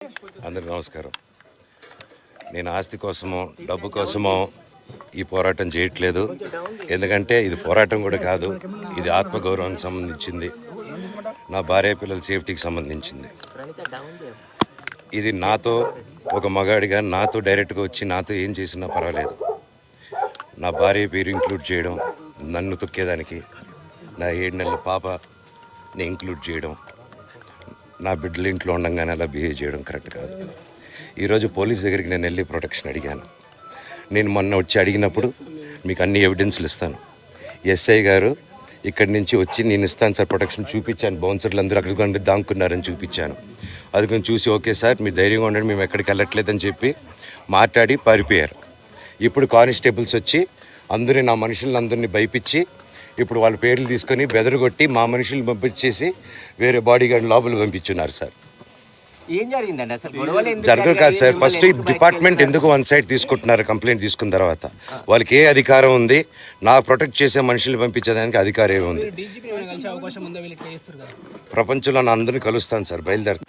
అందరికీ నమస్కారం. నేను ఆస్తి కోసమో డబ్బు కోసమో ఈ పోరాటం చేయట్లేదు. ఎందుకంటే ఇది పోరాటం కూడా కాదు, ఇది ఆత్మగౌరవానికి సంబంధించింది, నా భార్య పిల్లల సేఫ్టీకి సంబంధించింది. ఇది నాతో ఒక మగాడిగా నాతో డైరెక్ట్గా వచ్చి నాతో ఏం చేసినా పర్వాలేదు. నా భార్య పేరు ఇంక్లూడ్ చేయడం, నన్ను తొక్కేదానికి, నా 7 నెలల పాపని ఇంక్లూడ్ చేయడం, నా బిడ్డల ఇంట్లో ఉండగానే అలా బిహేవ్ చేయడం కరెక్ట్ కాదు. ఈరోజు పోలీస్ దగ్గరికి నేను వెళ్ళి ప్రొటెక్షన్ అడిగాను. నేను మొన్న వచ్చి అడిగినప్పుడు మీకు అన్ని ఎవిడెన్స్లు ఇస్తాను. ఎస్ఐ గారు ఇక్కడి నుంచి వచ్చి నేను ఇస్తాను సార్ ప్రొటెక్షన్ చూపించాను. బౌన్సర్లు అందరూ అక్కడికి దాక్కున్నారని చూపించాను. అది కొంచెం చూసి ఓకే సార్ మీరు ధైర్యంగా ఉండండి, మేము ఎక్కడికి వెళ్ళట్లేదని చెప్పి మాట్లాడి పారిపోయారు. ఇప్పుడు కానిస్టేబుల్స్ వచ్చి అందరూ నా మనుషులందరినీ భయపించి ఇప్పుడు వాళ్ళ పేర్లు తీసుకొని బెదరగొట్టి మా మనుషులు పంపించేసి వేరే బాడీ గార్డ్ లోపల పంపించున్నారు సార్. ఏం జరిగిందండి అసలు? జరగదు కాదు సార్. ఫస్ట్ ఈ డిపార్ట్మెంట్ ఎందుకు వన్ సైడ్ తీసుకుంటున్నారు? కంప్లైంట్ తీసుకున్న తర్వాత వాళ్ళకి ఏ అధికారం ఉంది? నా ప్రొటెక్ట్ చేసే మనుషులు పంపించేదానికి అధికారం ఏముంది? ప్రపంచంలో నా అందరినీ కలుస్తాను సార్, బయలుదేరుతాను.